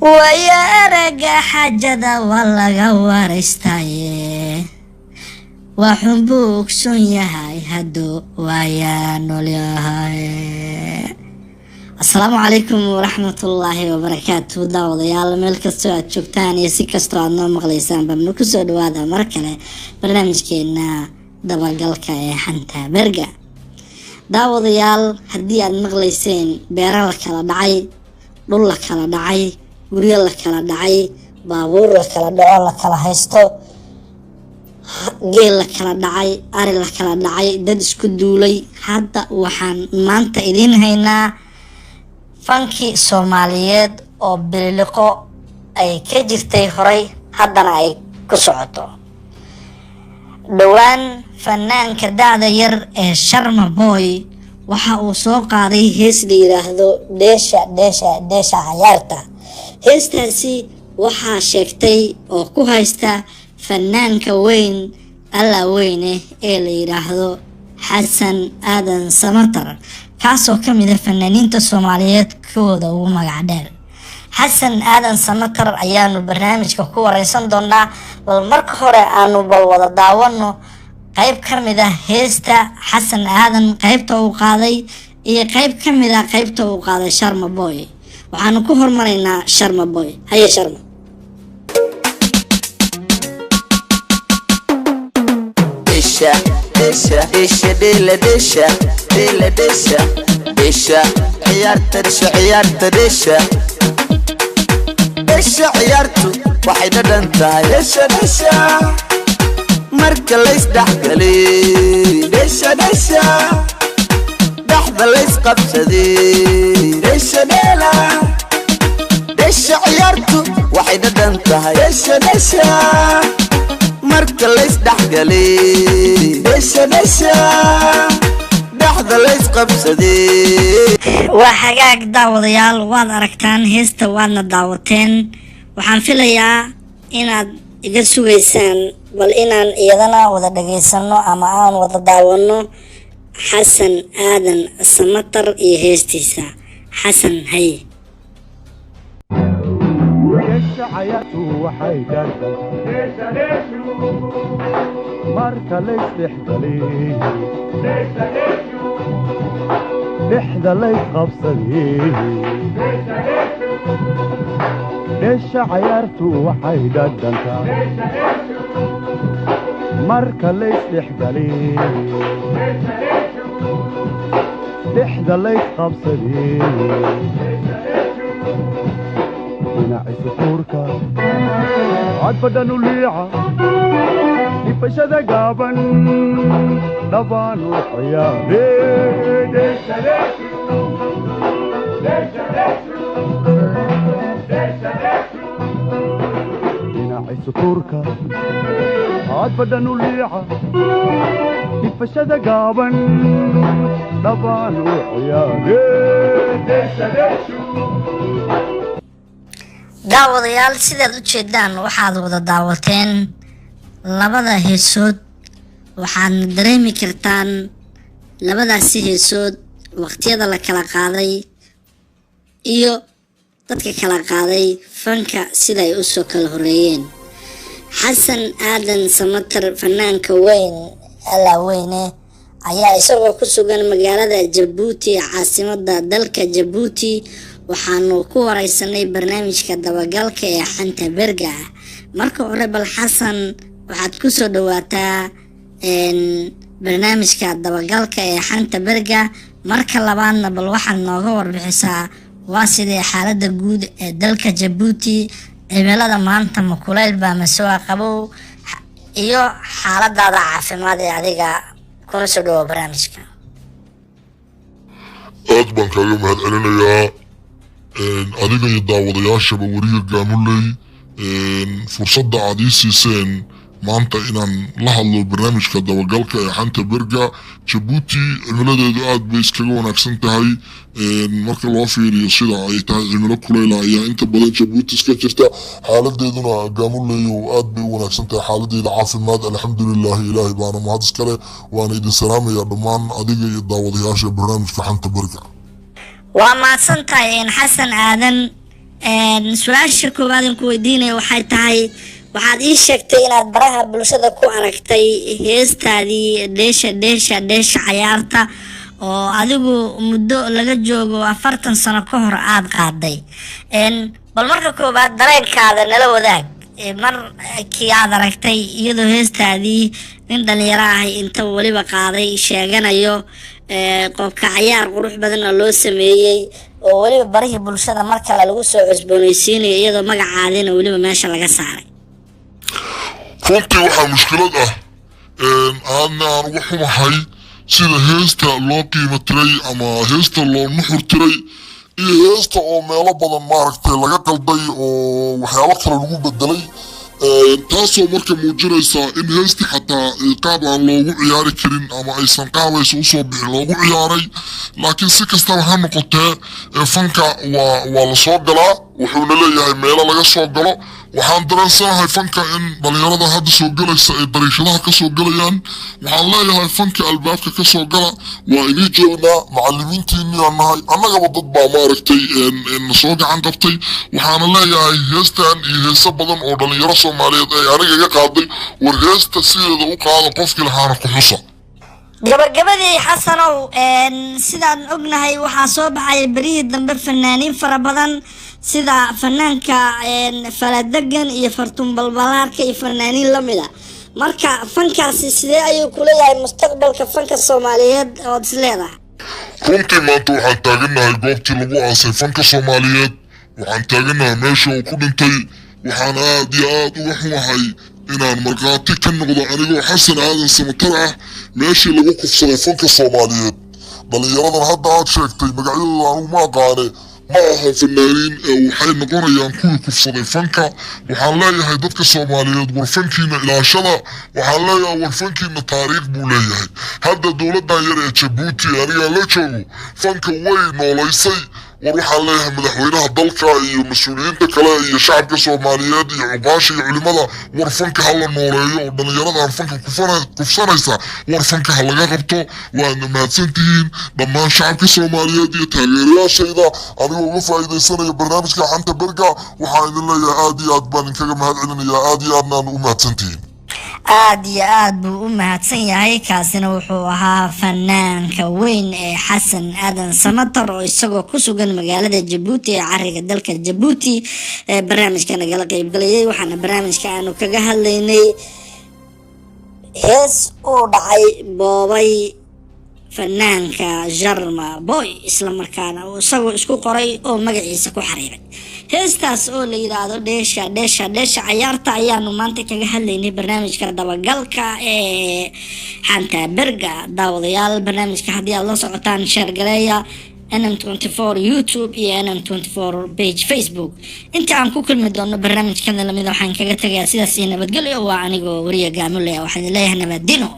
waya araga xajada walaga waraystaye waxun buu ogson yahay hadduu waayaa noolyahay. asalaamu calaykum waraxmatullaahi wabarakaatu daawadayaal meel kastoo aad joogtaan iyo si kastoo aad noo maqlaysaan babna kusoo dhawaada mar kale barnaamijkeena dabagalka ee xanta berga. daawadayaal haddii aad maqlayseen beero la kala dhacay, dhul la kala dhacay, guryo la kala dhacay, baabuur la kala dhaco la kala haysto, geel la kala dhacay, ari la kala dhacay, dad isku duulay, hadda waxaan maanta idiin haynaa fankii Soomaaliyeed oo biliqo ay ka jirtay horay haddana ay ku socoto. dhowaan fanaanka da'da yar ee Sharma Boy waxa uu soo qaaday hees la yiraahdo Dheesha Cayaarta. heestaasi waxaa sheegtay oo ku haysta fanaanka weyn alla weyne ee la yiraahdo Xasan Aadan Samatar, kaasoo ka mid ah fanaaniinta Soomaaliyeed kooda ugu magac dheer. Xasan Aadan Samatar ayaanu barnaamijka ku wareysan doonaa, bal marka hore aanu wada daawano qayb ka mid ah heesta Xasan Aadan qaybta uu qaaday iyo qayb ka mid ah qaybta uu qaaday Sharma Boy. waxaanu ku hormaraynaa Sharma Boy. haye Sharma. ciyaartu waxay dhadhan tahay marka la isdhexgalay dhaxda la isqabsaday ciyaartu waxay dhadhan tahay marka la isdhexgalay dhaxda la isqabsaday. waa hagaag daawadayaal, waad aragtaan heesta, waadna daawateen. waxaan filayaa inaad iga sugaysaan bal inaan iyadana wada dhageysano ama aan wada daawano Xasan Aadan Samatar iyo heestiisa. xasan haye. cayaartu waxay dhadhan marka la isdhexgalay dhexda la isqabsaday dheesha cayaartu waxay dhadhantaa marka la isdhexgalay dhexda la isqabsaday dhinaci sukuurka cadbadhan u liica dhifashada gaaban dhabaan u ciyaare dhinaci sukuurka cadbadhan u liica dhifashada gaaban dhabaan u ciyaare. daawadayaal sidaad u jeedaan waxaad wada daawateen labada heesood. waxaadna dareemi kartaan labadaasi heesood waqtiyada la kala qaaday iyo dadka kala qaaday fanka sida ay usoo kala horeeyeen. Xasan Aadan Samatar fanaanka weyn alla weyne ayaa isagoo ku sugan magaalada Jabuuti, caasimada dalka Jabuuti. waxaanu ku wareysanay barnaamijka dabagalka ee xanta berga. marka hore bal Xasan waxaad ku soo dhawaataa barnaamijka dabagalka ee xanta berga. marka labaadna bal waxaad nooga warbixisaa waa sidee xaaladda guud ee dalka Jabuuti, cimilada maanta ma kuleyl baa mise waa qabow, iyo xaaladaada caafimaad ee adiga. kuna soo dhawo barnaamijka. aad baan kaaga mahadcelinayaa adiga iyo daawadayaashaba wariga Gaamuley fursadda aad ii siiseen maanta inaan la hadlo barnaamijka dabagalka ee xanta berga. Jabuuti cimiladeedu aad bay iskaga wanaagsan tahay marka loo fiiriyo sida ay tahay cimilo kuleyl ayaa inta badan Jabuuti iska jirta. xaaladeeduna Gaamuley aad bay u wanaagsan tahay, xaaladeeda caafimaad alxamdulillaah, ilaahay baana mahad iskale. waana idin salaamayaa dhammaan adiga iyo daawadayaasha barnaamijka xanta berga. waa mahadsantahay Xasan Aadan. su-aasha koowaad aan ku weydiinaya waxay tahay waxaad ii sheegtay inaad baraha bulshada ku aragtay heestaadii dheesha cayaarta oo adigu muddo laga joogo 40 sano ka hor aad qaaday bal marka koowaad dareenkaada nala wadaag markii aad aragtay iyadoo heestaadii nin dhalinyaro ah inta waliba qaaday sheeganayo qofka cayaar qurux badan oo loo sameeyay oo waliba barihii bulshada mar kale lagu soo cusboonaysiinayo iyadoo magacaadina waliba meesha laga saaray runtii waxaa mushkilad ah aadna aan ugu xumahay sida heesta loo qiimo tiray ama heesta loo nuxur tiray iyo heesta oo meelo badan maaragtay laga qalday oo waxyaabo kale lagu bedelay taasoo marka muujinaysa in heesti xataa qaab aan loogu ciyaari karin ama aysan qaabaysa usoo bixin loogu ciyaaray laakiin si kastaba ha noqotee fanka waa la soo galaa wuxuuna leeyahay meelo laga soo galo waxaan dareensanahay fanka in dhalinyarada hadda soo galaysa ay dariishadaha ka soo galayaan waxaan leeyahay fanka albaabka ka soo gala waa inii joognaa macallimiintiinii aan nahay annagaba dad baa maaragtay na soo gacan qabtay waxaana leeyahay heestan iyo heeso badan oo dhalinyaro soomaaliyeed ay aniga iga qaaday war heesta sideeda u qaada qofkii lahaana ku xusa gabagabadii xasanow sidaan ognahay waxaa soo baxay berihii dambe fanaaniin fara badan sida fanaanka faladegan iyo fartuun balbalaarka iyo fanaaniin lamida marka fankaasi sidee ayuu kuleeyahay mustaqbalka fanka soomaaliyeed ood is leedahay runtii maanta waxaan taaganahay goobtii lagu aasay fanka soomaaliyeed waxaan taaganahay meesha uu ku dhintay waxaan aad iyo aad uga xumahay inaan markhaati ka noqdo anigoo xasan aadan samatar ah meeshii lagu kufsaday fanka soomaaliyeed dhalinyaradan hadda aad sheegtay magacyadooda anugu ma aqaane ma aha fanaaniin waxay noqonayaan kuwii kufsaday fanka waxaan leeyahay dadka soomaaliyeed warfankiina ilaashada waxaan leeyahay warfankiina taariikh buu leeyahay hadda dowladdan yar ee jabuuti anigaa la joogo fanka way noolaysay war waxaan leeyahay madaxweynaha dalka iyo mas-uuliyiinta kale iyo shacabka soomaaliyeed iyo cuqaasha iyo culimada war fanka ha la nooleeyo oo dhalinyaradan fanka kufsanaysa war fanka ha laga qabto waadna mahadsantihiin dhammaan shacabka soomaaliyeed iyo taageerayaashayda anigoo uga faa'iidaysanaya barnaamijka xanta berga waxaan idin leeyahay aad iyo aad baan idinkaga mahad celinayaa aad iyo aadna u mahadsantihiin aad iyo aad buu u mahadsan yahay kaasina wuxuu ahaa fanaanka weyn ee xasan aadan samatar oo isagoo ku sugan magaalada jabuuti ee cariga dalka jabuuti barnaamijka nagala qaybgalayay waxaana barnaamijka aanu kaga hadlaynay hees uu dhacay boobay fanaanka Sharma Boy isla markaana uu isagoo isku qoray oo magaciisa ku xariiray heestaas oo la yiraahdo dheesha cayaarta ayaanu maanta kaga hadlaynay barnaamijka dabagalka ee xanta berga daawadayaal barnaamijka haddii aad la socotaan share gareeya NM24 YouTube iyo NM24 page Facebook inta aan ku kulmi doono barnaamijkan lamid waxaan kaga tagayaa sidaas nabadgelyo waa anigoo wariye gaamule waxaan leeyahay nabadino